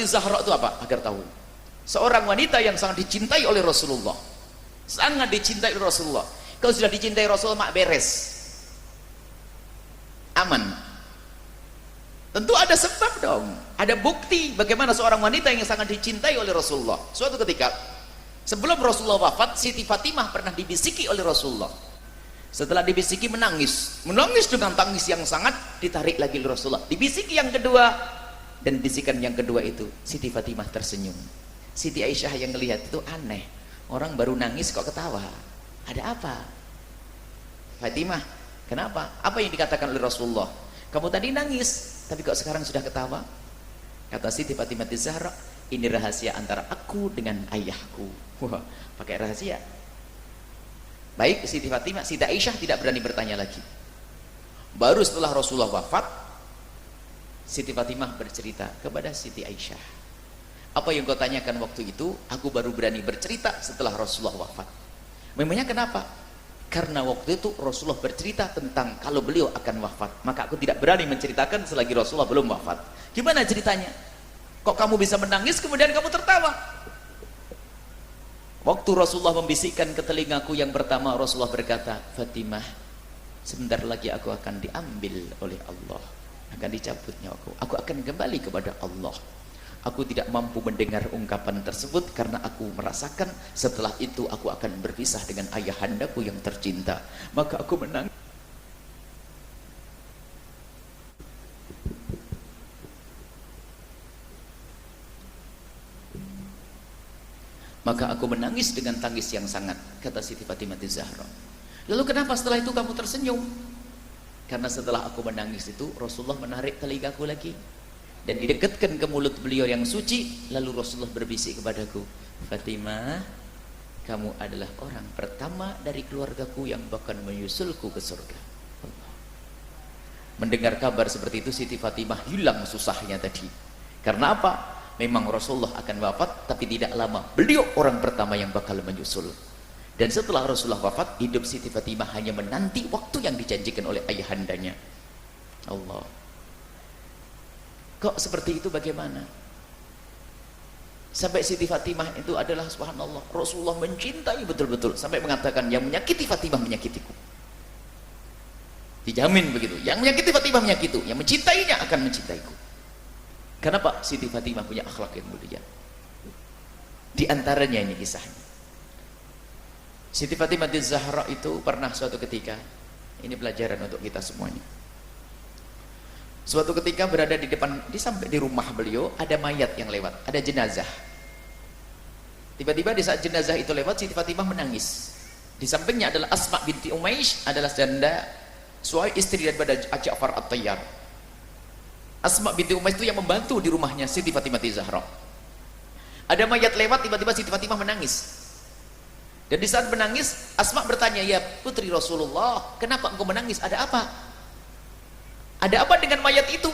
Zahra itu apa? Agar tahu, seorang wanita yang sangat dicintai oleh Rasulullah, sangat dicintai oleh Rasulullah. Kalau sudah dicintai Rasulullah, mak beres, aman. Tentu ada sebab dong, ada bukti bagaimana seorang wanita yang sangat dicintai oleh Rasulullah. Suatu ketika sebelum Rasulullah wafat, Siti Fatimah pernah dibisiki oleh Rasulullah. Setelah dibisiki menangis dengan tangis yang sangat, ditarik lagi oleh Rasulullah. Dibisiki yang kedua, dan bisikan yang kedua itu Siti Fatimah tersenyum. Siti Aisyah yang melihat itu aneh, orang baru nangis kok ketawa, ada apa? Fatimah, kenapa? Apa yang dikatakan oleh Rasulullah? Kamu tadi nangis, tapi kok sekarang sudah ketawa? Kata Siti Fatimah Zahra, ini rahasia antara aku dengan ayahku. Wah, pakai rahasia. Baik, Siti Fatimah, Siti Aisyah tidak berani bertanya lagi. Baru setelah Rasulullah wafat, Siti Fatimah bercerita kepada Siti Aisyah, apa yang kau tanyakan waktu itu, aku baru berani bercerita setelah Rasulullah wafat. Memangnya kenapa? Karena waktu itu Rasulullah bercerita tentang kalau beliau akan wafat, maka aku tidak berani menceritakan selagi Rasulullah belum wafat. Gimana ceritanya? Kok kamu bisa menangis kemudian kamu tertawa? Waktu Rasulullah membisikkan ke telingaku yang pertama, Rasulullah berkata, Fatimah, sebentar lagi aku akan diambil oleh Allah, akan dicabut nyawaku, aku akan kembali kepada Allah. Aku tidak mampu mendengar ungkapan tersebut karena aku merasakan setelah itu aku akan berpisah dengan ayahandaku yang tercinta. Maka aku menangis. Maka aku menangis dengan tangis yang sangat, kata Siti Fatimah Zahra. Lalu kenapa setelah itu kamu tersenyum? Karena setelah aku menangis itu, Rasulullah menarik telingaku lagi dan didekatkan ke mulut beliau yang suci. Lalu Rasulullah berbisik kepadaku, Fatimah, kamu adalah orang pertama dari keluargaku yang bahkan menyusulku ke surga. Mendengar kabar seperti itu, Siti Fatimah hilang susahnya tadi. Karena apa? Memang Rasulullah akan wafat, tapi tidak lama beliau orang pertama yang bakal menyusul. Dan setelah Rasulullah wafat, hidup Siti Fatimah hanya menanti waktu yang dijanjikan oleh ayahandanya. Allah, kok seperti itu bagaimana? Sampai Siti Fatimah itu adalah subhanallah, Rasulullah mencintai betul-betul sampai mengatakan, yang menyakiti Fatimah menyakitiku. Dijamin begitu, yang menyakiti Fatimah menyakitiku, yang mencintainya akan mencintaiku. Kenapa? Siti Fatimah punya akhlak yang mulia. Di antaranya ini kisahnya. Siti Fatimah Zahra itu pernah suatu ketika, ini pelajaran untuk kita semuanya. Suatu ketika berada di depan, sampai di rumah beliau ada mayat yang lewat, ada jenazah. Tiba-tiba di saat jenazah itu lewat, Siti Fatimah menangis. Di sampingnya adalah Asma binti Umaysh, adalah janda suami istri daripada Ja'far At-Tayyar. Asma binti Umaysh itu yang membantu di rumahnya Siti Fatimah Zahra. Ada mayat lewat, tiba-tiba Siti Fatimah menangis. Dan di saat menangis, Asma bertanya, ya putri Rasulullah, kenapa engkau menangis? Ada apa? Ada apa dengan mayat itu?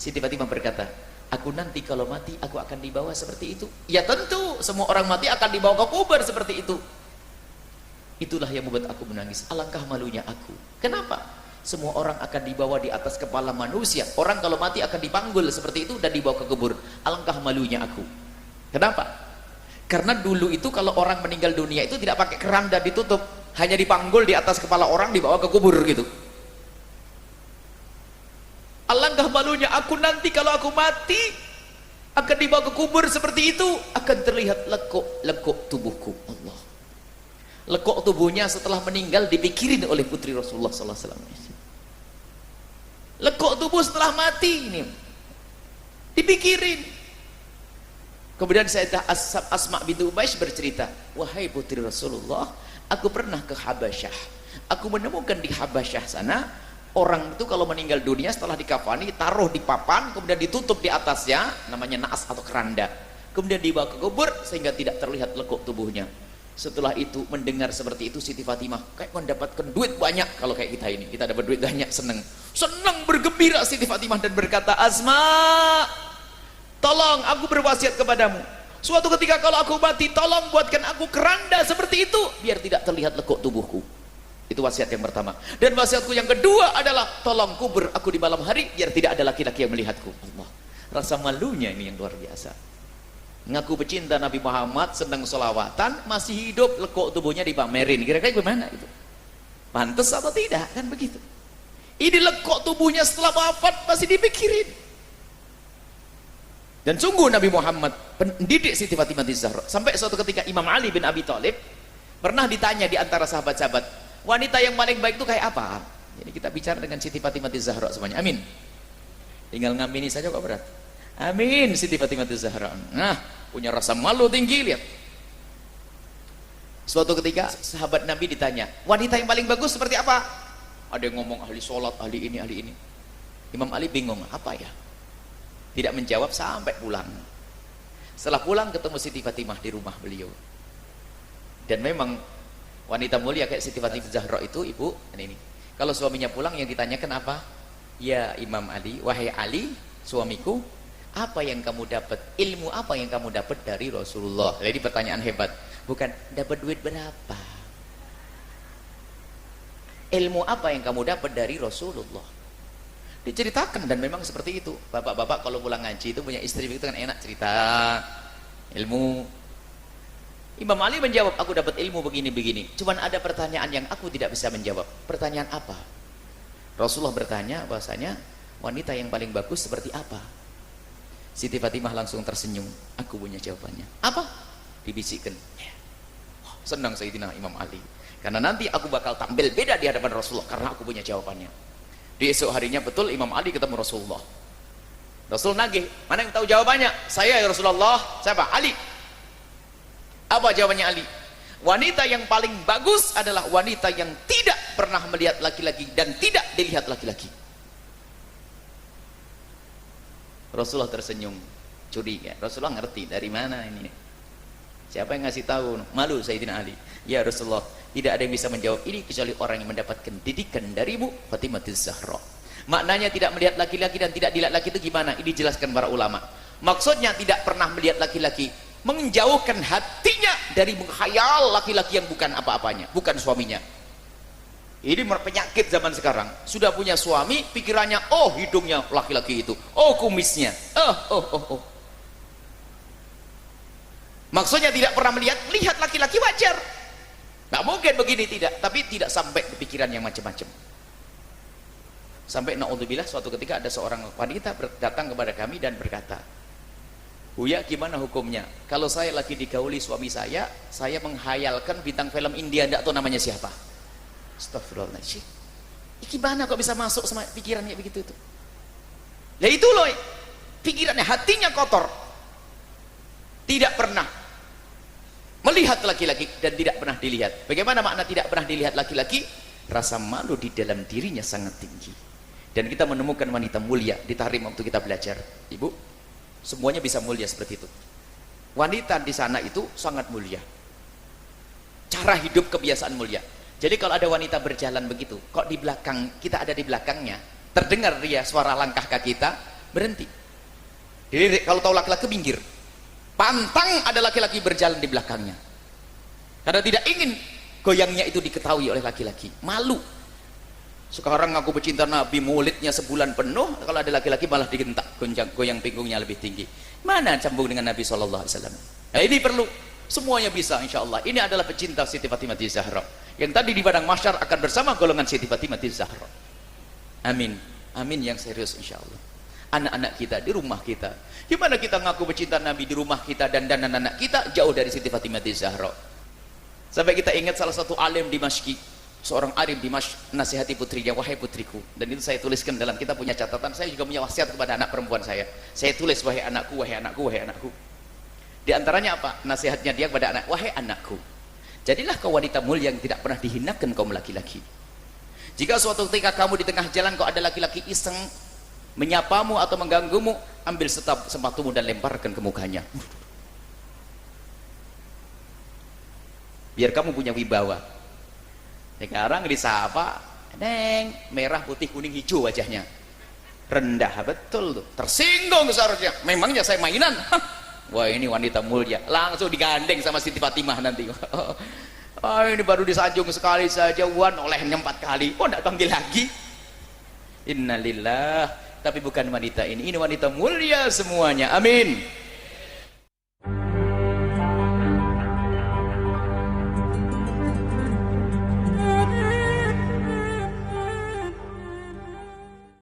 Siti Fatimah berkata, aku nanti kalau mati aku akan dibawa seperti itu. Ya tentu, semua orang mati akan dibawa ke kubur seperti itu. Itulah yang membuat aku menangis. Alangkah malunya aku. Kenapa? Semua orang akan dibawa di atas kepala manusia. Orang kalau mati akan dipanggul seperti itu dan dibawa ke kubur. Alangkah malunya aku. Kenapa? Karena dulu itu kalau orang meninggal dunia itu tidak pakai keranda ditutup, hanya dipanggul di atas kepala orang, dibawa ke kubur gitu. Alangkah malunya aku nanti kalau aku mati akan dibawa ke kubur seperti itu, akan terlihat lekuk tubuhku. Allah, lekuk tubuhnya setelah meninggal dipikirin oleh putri Rasulullah SAW. Lekuk tubuh setelah mati ini dipikirin. Kemudian Sayyidah Asma binti Umaysh bercerita, wahai putri Rasulullah, aku pernah ke Habasyah. Aku menemukan di Habasyah sana, orang itu kalau meninggal dunia setelah dikafani, taruh di papan, kemudian ditutup di atasnya, namanya naas atau keranda. Kemudian dibawa ke kubur sehingga tidak terlihat lekuk tubuhnya. Setelah itu mendengar seperti itu, Siti Fatimah kayak mendapatkan duit banyak. Kalau kayak kita ini, kita dapat duit banyak, senang bergembira Siti Fatimah dan berkata, Asma, tolong aku berwasiat kepadamu, suatu ketika kalau aku mati, tolong buatkan aku keranda seperti itu biar tidak terlihat lekuk tubuhku. Itu wasiat yang pertama. Dan wasiatku yang kedua adalah, tolong kubur aku di malam hari biar tidak ada laki-laki yang melihatku. Allah, Rasa malunya ini yang luar biasa. Ngaku pecinta Nabi Muhammad, senang sholawatan, masih hidup, lekuk tubuhnya dipamerin. Kira-kira gimana itu? Pantas atau tidak? Kan begitu. Ini lekuk tubuhnya setelah wafat masih dipikirin. Dan sungguh Nabi Muhammad pendidik Siti Fatimah Zahra. Sampai suatu ketika Imam Ali bin Abi Thalib pernah ditanya di antara sahabat-sahabat, wanita yang paling baik itu kayak apa? Jadi kita bicara dengan Siti Fatimah Zahra semuanya. Amin. Tinggal ngamini saja kok berat. Amin. Siti Fatimah Zahra. Nah, punya rasa malu tinggi, lihat. Suatu ketika sahabat Nabi ditanya, wanita yang paling bagus seperti apa? Ada yang ngomong ahli sholat, ahli ini, ahli ini. Imam Ali bingung, apa ya? Tidak menjawab sampai pulang. Setelah pulang ketemu Siti Fatimah di rumah beliau. Dan memang wanita mulia kayak Siti Fatimah Zahra itu, ibu, ini. Kalau suaminya pulang yang ditanyakan apa? Ya Imam Ali, wahai Ali, suamiku, apa yang kamu dapat? Ilmu apa yang kamu dapat dari Rasulullah? Jadi pertanyaan hebat. Bukan dapat duit berapa? Ilmu apa yang kamu dapat dari Rasulullah? Diceritakan, dan memang seperti itu. Bapak-bapak kalau pulang ngaji itu punya istri itu kan enak cerita ilmu. Imam Ali menjawab, aku dapat ilmu begini-begini. Cuman ada pertanyaan yang aku tidak bisa menjawab. Pertanyaan apa? Rasulullah bertanya bahwasanya wanita yang paling bagus seperti apa? Siti Fatimah langsung tersenyum. Aku punya jawabannya. Apa? Dibisikkan. Senang Sayyidina Imam Ali. Karena nanti aku bakal tampil beda di hadapan Rasulullah karena aku punya jawabannya. Di esok harinya betul Imam Ali ketemu Rasulullah. Rasul nagih, mana yang tahu jawabannya? Saya ya Rasulullah. Siapa? Ali. Apa jawabannya Ali? Wanita yang paling bagus adalah wanita yang tidak pernah melihat laki-laki dan tidak dilihat laki-laki. Rasulullah tersenyum, curiga. Rasulullah ngerti dari mana ini. Siapa yang ngasih tahu? Malu Sayyidina Ali. Ya Rasulullah, tidak ada yang bisa menjawab ini kecuali orang yang mendapatkan didikan darimu, Fatimah Zahra. Maknanya tidak melihat laki-laki dan tidak dilihat laki itu gimana? Ini dijelaskan para ulama. Maksudnya tidak pernah melihat laki-laki, menjauhkan hatinya dari menghayal laki-laki yang bukan apa-apanya, bukan suaminya. Ini penyakit zaman sekarang. Sudah punya suami, pikirannya, oh hidungnya laki-laki itu, oh kumisnya, oh. Maksudnya tidak pernah lihat laki-laki wajar. Nggak mungkin begini, tidak. Tapi tidak sampai ke pikiran yang macam-macam. Sampai na'udzubillah suatu ketika ada seorang wanita datang kepada kami dan berkata, Buya gimana hukumnya? Kalau saya lagi digauli suami saya menghayalkan bintang film India, enggak tahu namanya siapa. Astagfirullahaladzim. Gimana kok bisa masuk sama pikirannya begitu itu? Ya itu loh, pikirannya, hatinya kotor. Tidak pernah melihat laki-laki dan tidak pernah dilihat. Bagaimana makna tidak pernah dilihat laki-laki? Rasa malu di dalam dirinya sangat tinggi. Dan kita menemukan wanita mulia di tahrim waktu kita belajar. Ibu, semuanya bisa mulia seperti itu. Wanita di sana itu sangat mulia. Cara hidup kebiasaan mulia. Jadi kalau ada wanita berjalan begitu, kok di belakang, kita ada di belakangnya, terdengar dia suara langkah kaki kita, berhenti. Dilirik, kalau tahu laki-laki minggir. Pantang ada laki-laki berjalan di belakangnya. Karena tidak ingin goyangnya itu diketahui oleh laki-laki. Malu. Sekarang aku pecinta Nabi, maulidnya sebulan penuh, kalau ada laki-laki malah digentak, goyang pinggungnya lebih tinggi. Mana sambung dengan Nabi SAW? Nah, ini perlu. Semuanya bisa insya Allah. Ini adalah pecinta Siti Fatimah Zahra yang tadi di padang mahsyar akan bersama golongan Siti Fatimah Zahra. Amin. Amin yang serius insya Allah. Anak-anak kita di rumah kita, gimana kita ngaku pecinta Nabi di rumah kita dan anak-anak kita jauh dari Siti Fatimah Zahra. Sampai kita ingat salah satu alim di Dimashq, seorang alim di Dimashq nasihati putrinya, wahai putriku, dan itu saya tuliskan dalam, kita punya catatan, saya juga punya wasiat kepada anak perempuan saya tulis, wahai anakku, wahai anakku, wahai anakku. Di antaranya apa? Nasihatnya dia kepada anak, wahai anakku, jadilah kau wanita mulia yang tidak pernah dihinakan kaum laki-laki. Jika suatu ketika kamu di tengah jalan kau ada laki-laki iseng menyapamu atau mengganggumu, ambil sepatumu dan lemparkan ke mukanya. Biar kamu punya wibawa. Sekarang disapa, neng, merah, putih, kuning, hijau wajahnya. Rendah, betul tuh. Tersinggung seharusnya. Memangnya saya mainan? Wah, ini wanita mulia. Langsung digandeng sama Siti Fatimah nanti. Oh, ini baru disanjung sekali saja, olehnya 4 kali. Oh, enggak panggil lagi. Innalillah. tapi bukan wanita ini wanita mulia semuanya. Amin.